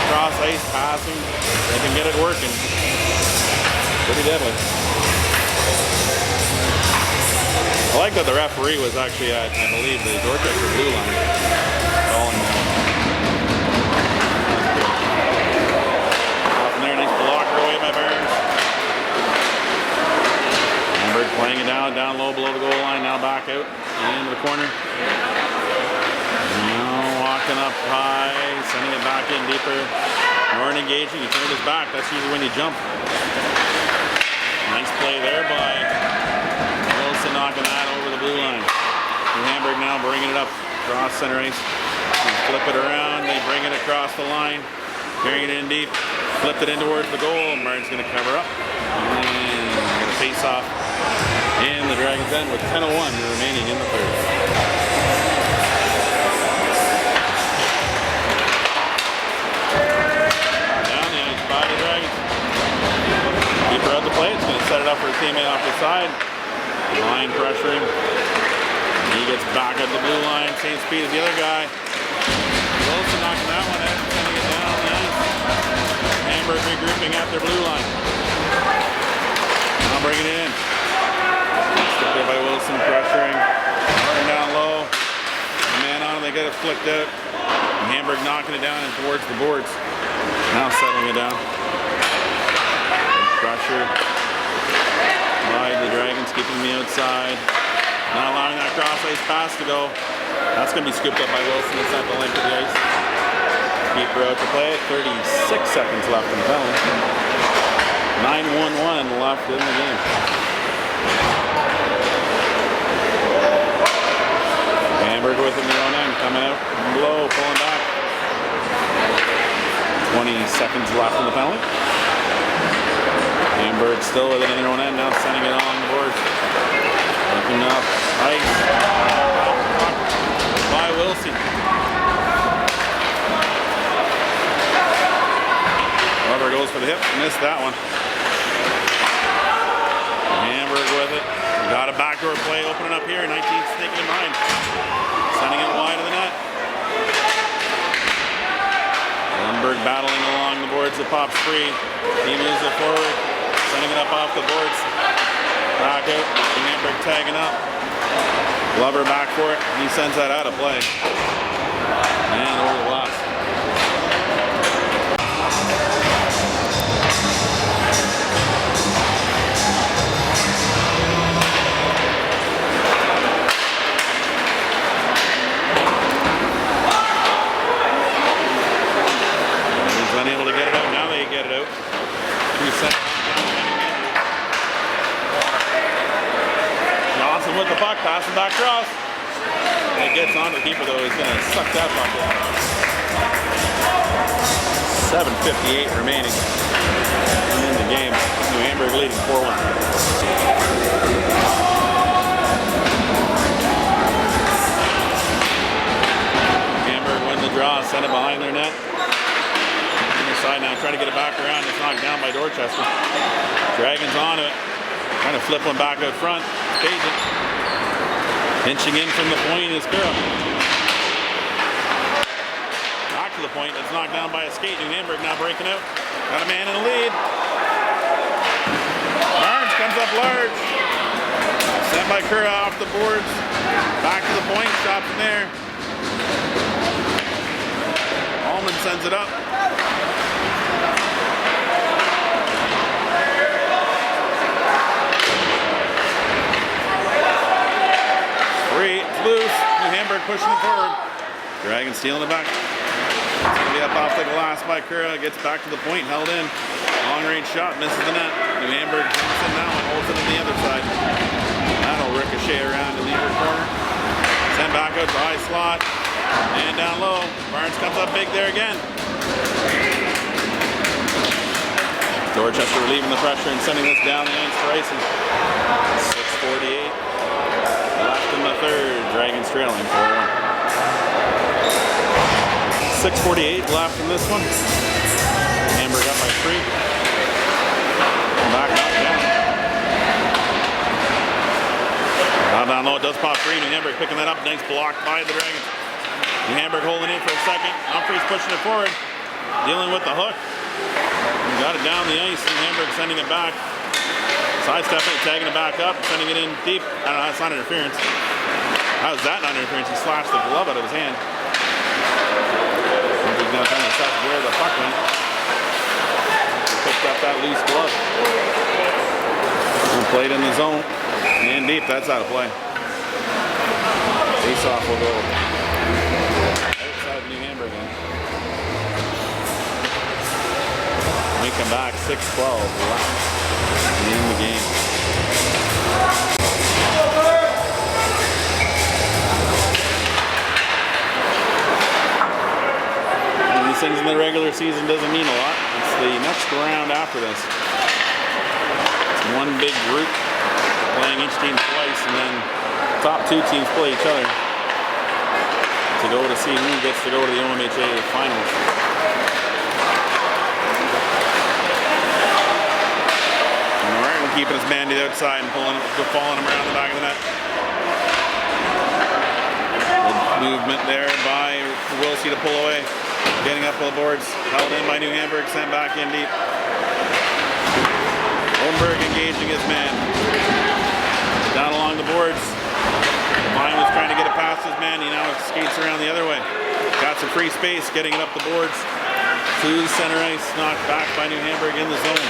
[SPEAKER 1] Cross ice, passing. They can get it working. Pretty deadly. I like that the referee was actually at, I believe, the Dorchester blue line. Calling that. Off in there, nice blocker away by Burns. Hamburg playing it down low below the goal line. Now back out into the corner. Walking up high, sending it back in deeper. Norton engaging, he turned his back. That's usually when you jump. Nice play there by Wilson, knocking that over the blue line. New Hamburg now bringing it up across center ice. They flip it around, they bring it across the line, carrying it in deep, flipped it in towards the goal, and Martin's going to cover up. And going to face off in the Dragons' end with 10:01 remaining in the third. By the Dragons. Keeper out the plate. It's going to set it up for his teammate off the side. Line pressuring. He gets back at the blue line. Same speed as the other guy. Wilson knocking that one out. Sending it down the ice. Hamburg regrouping at their blue line. Now bringing it in. Stick there by Wilson pressuring. Turn down low. Man on. They got it flicked out. And Hamburg knocking it down and towards the boards. Now settling it down. Good pressure by the Dragons, keeping the outside. Not allowing that cross ice pass to go. That's going to be scooped up by Wilson and sent the length of the ice. Keeper out to play. 36 seconds left in the penalty. 9-1-1 left in the game. Hamburg with it in their own end, coming out low, pulling back. 20 seconds left in the penalty. Hamburg still with it in their own end, now sending it along the boards. Looking up, ice. By Wilson. Glover goes for the hip, missed that one. Hamburg with it. Got a backdoor play opening up here, 19 sneaking in behind. Sending it wide of the net. Hamburg battling along the boards, it pops free. He moves it forward, sending it up off the boards. Back out, Hamburg tagging up. Glover back for it, he sends that out of play. And over the glass. passing back cross. And it gets on the keeper though, he's gonna suck that puck in. 7:58 remaining in the game. New Hamburg leading 4-1. Hamburg win the draw, send it behind their net. Side now, try to get it back around. It's knocked down by Dorchester. Dragons on it. Trying to flip one back out front. Cajun. Pinching in from the point is Kura. Back to the point. It's knocked down by a skate. New Hamburg now breaking out. Got a man in the lead. Barnes comes up large. Sent by Kura off the boards. Back to the point. Shot from there. Allman sends it up. It's loose. New Hamburg pushing it forward. Dragons stealing it back. It's going to be up off the glass by Kura. Gets back to the point, held in. Long range shot, misses the net. New Hamburg jumps in now and holds it on the other side. That'll ricochet around in the other corner. Send back out to high slot. And down low. Barnes comes up big there again. Dorchester relieving the pressure and sending this down the ice to Racing. 6:48. Left in the third, Dragons trailing 4-1. 6:48 left in this one. Hamburg up by 3. Back up down. Down low, it does pop free. New Hamburg picking that up. Nice block by the Dragons. New Hamburg holding in for a second. Humphreys pushing it forward. Dealing with the hook. Got it down the ice. New Hamburg sending it back. Sidestepping it, tagging it back up, sending it in deep. I don't know, that's not interference. How is that not interference? He slashed the glove out of his hand. He's going to try to assess where the puck went. He picked up that loose glove. And played in the zone. And deep, that's out of play. Face-off will go outside New Hamburg then. We come back 6-12 left in the game. And these things in the regular season doesn't mean a lot. It's the next round after this. It's one big group playing each team twice, and then top 2 teams play each other to go to see who gets to go to the U18A finals. Keeping his man to the outside and following him around the back of the net. Good movement there by Wilsey to pull away. Getting up on the boards. Held in by New Hamburg. Sent back in deep. Holmberg engaging his man. Down along the boards. Devine was trying to get it past his man. He now skates around the other way. Got some free space. Getting it up the boards. To center ice. Knocked back by New Hamburg in the zone.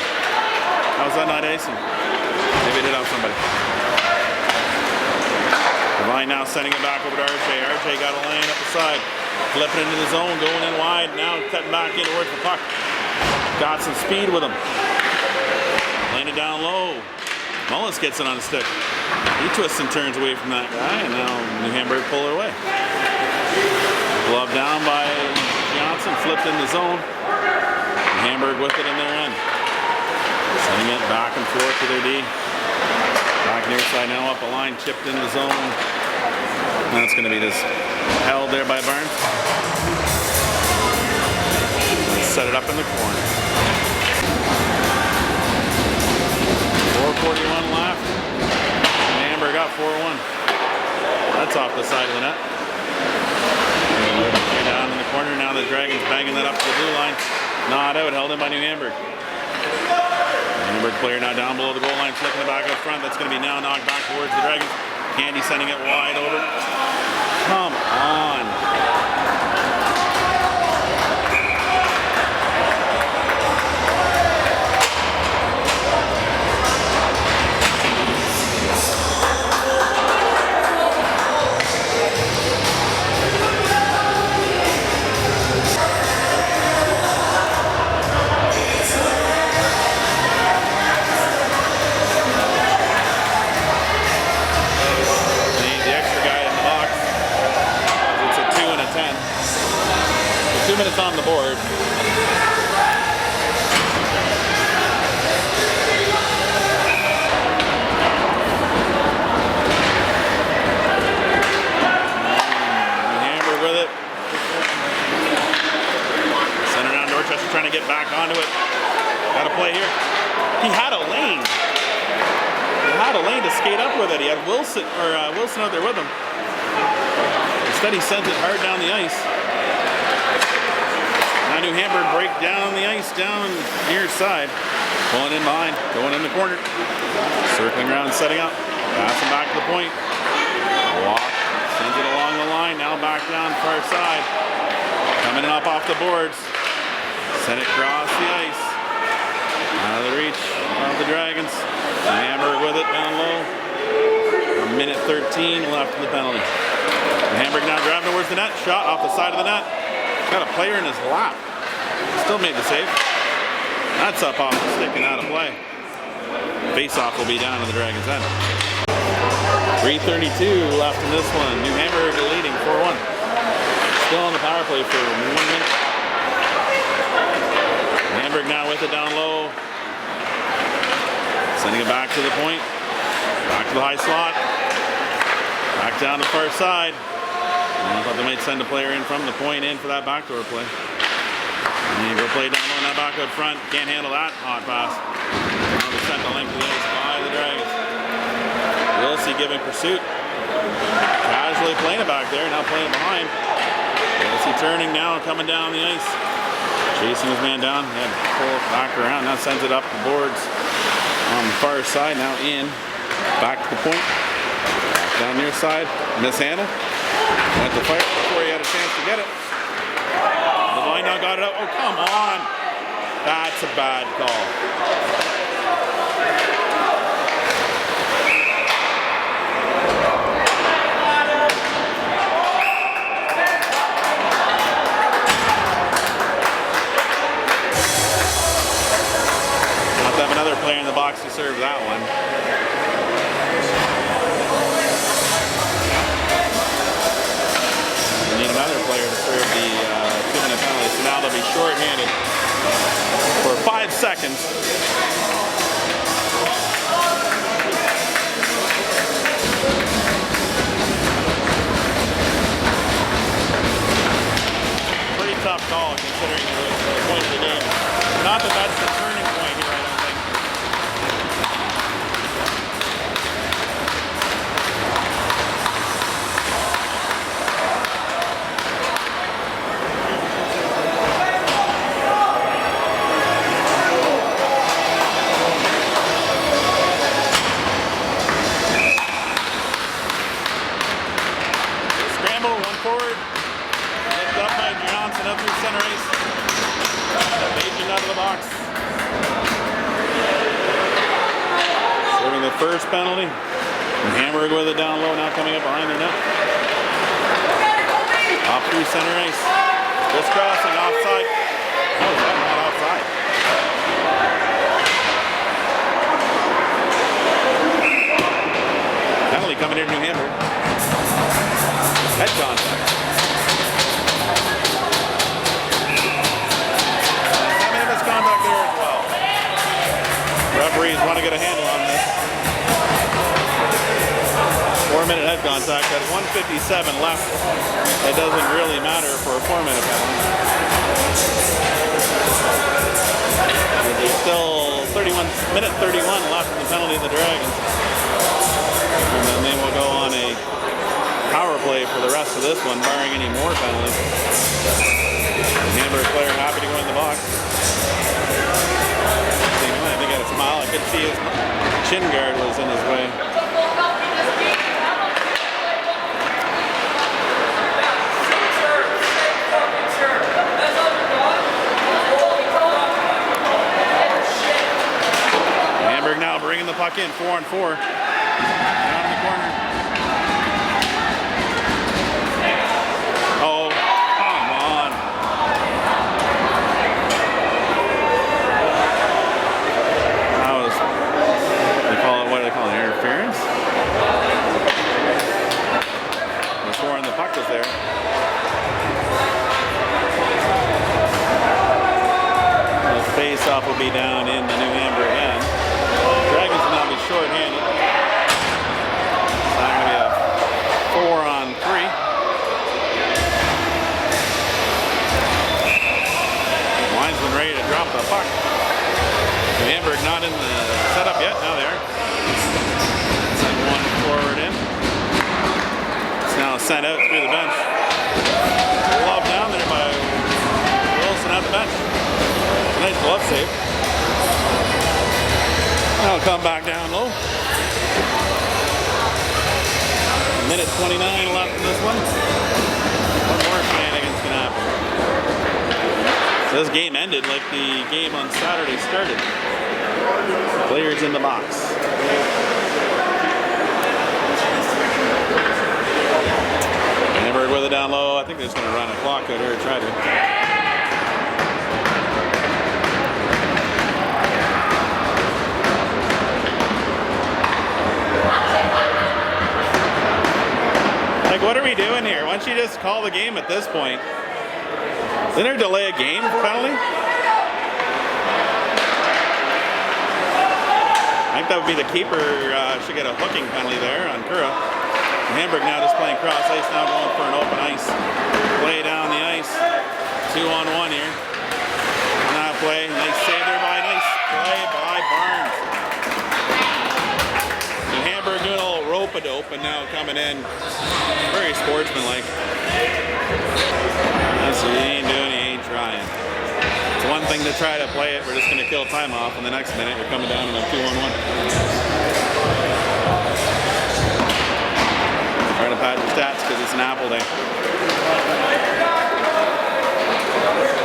[SPEAKER 1] How's that not icing? Maybe it did have somebody. Devine now sending it back over to RJ. RJ got a lane up the side. Flipping into the zone, going in wide. Now cutting back in towards the puck. Got some speed with him. Laying it down low. Mullins gets it on the stick. He twists and turns away from that guy, and now New Hamburg pull it away. Glove down by Johnson. Flipped in the zone. New Hamburg with it in their end. Sending it back and forth to their D. Back near side now up a line, chipped in the zone. That's going to be just held there by Barnes. Set it up in the corner. 4:41 left. And Hamburg got 4-1. That's off the side of the net. Down in the corner now. The Dragons banging that up to the blue line. Not out, held in by New Hamburg. Hamburg player now down below the goal line, flicking it back up front. That's going to be now knocked back towards the Dragons. Candy sending it wide over. Come on. 2 minutes on the board. Hamburg with it. Center down Dorchester trying to get back onto it. Got a play here. He had a lane. To skate up with it. He had Wilson out there with him. Instead he sent it hard down the ice. Now New Hamburg break down the ice down near side. Pulling in behind, going in the corner. Circling around, setting up. Passing back to the point. Walk, sends it along the line. Now back down far side. Coming up off the boards. Send it across the ice. Out of the reach of the Dragons. Hamburg with it down low. A minute 13 left in the penalty. Hamburg now driving towards the net. Shot off the side of the net. Got a player in his lap. Still made the save. That's up off the stick and out of play. Face-off will be down to the Dragons' end. 3:32 left in this one. New Hamburg leading 4-1. Still on the power play for 1 minute. Hamburg now with it down low. Sending it back to the point. Back to the high slot. Back down the far side. I thought they might send a player in from the point in for that backdoor play. And you go play down low on that back out front. Can't handle that hot pass. Now they sent the length of the ice by the Dragons. Wilson giving pursuit. Casually playing it back there. Now playing it behind. Wilson turning now, coming down the ice. Chasing his man down. Had to pull it back around. Now sends it up the boards. On the far side, now in, back to the point, back down near side, mishandle, went to fire before he had a chance to get it. The line now got it up. Oh, come on! That's a bad call. Have another player in the box to serve that one. We need another player to serve the 2-minute penalty, so now they'll be short-handed for 5 seconds. Pretty tough call considering the point of the game. Not that that's the turning point here, I don't think. Scramble, one forward. Lift up by Johnson up through center ice. Aging out of the box. Serving the first penalty. And Hamburg with it down low, now coming up behind their net. Off through center ice. Just crossing offside. Oh, is that not offside? Penalty coming in New Hamburg. Head contact. Contact there as well. Referees want to get a handle on this. 4-minute head contact at 1:57 left. It doesn't really matter for a 4-minute penalty. There's still minute 31 left in the penalty of the Dragons. And then they will go on a power play for the rest of this one, barring any more penalties. The Hamburg player happy to go in the box. I think he had a smile. I could see his chin guard was in his way. Hamburg now bringing the puck in, 4-on-4. Down in the corner. Oh, come on. That was, what do they call it, interference? Before the puck was there. Faceoff will be down in the New Hamburg end. Dragons will now be short-handed. So I'm going to be a 4-on-3. Linesman ready to drop the puck. New Hamburg not in the setup yet. Now they are. Send one forward in. It's now sent out through the bench. Glove down there by Wilson at the bench. Nice glove save. Now it'll come back down low. Minute 29 left in this one. One more shenanigans can happen. So this game ended like the game on Saturday started. Players in the box. Hamburg with it down low. I think they're just going to run a clock out here or try to. Like, what are we doing here? Why don't you just call the game at this point? Isn't there a delay of game penalty? I think that would be the keeper should get a hooking penalty there on Kura. Hamburg now just playing cross ice, now going for an open ice. Play down the ice. 2-on-1 here. Now play. Nice save there by nice play by Barnes. And Hamburg doing a little rope-a-dope and now coming in. Very sportsmanlike. That's what he ain't doing, he ain't trying. It's one thing to try to play it, we're just going to kill time off, and the next minute you're coming down in a 2-on-1. Trying to pad your stats because it's an apple day.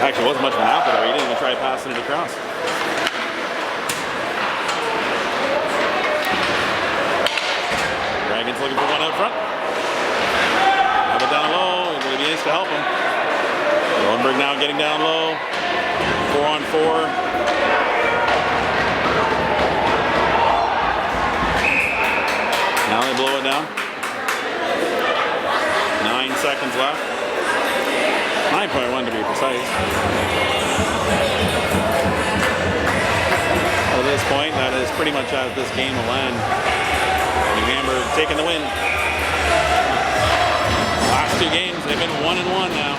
[SPEAKER 1] Actually, it wasn't much of an apple there. He didn't even try passing it across. Dragons looking for one out front. Have it down low. It will be nice to help him. Roenberg now getting down low. 4-on-4. Now they blow it down. 9 seconds left. 9.1 to be precise. At this point, that is pretty much as this game will end. New Hamburg taking the win. Last 2 games, they've been 1-1 now.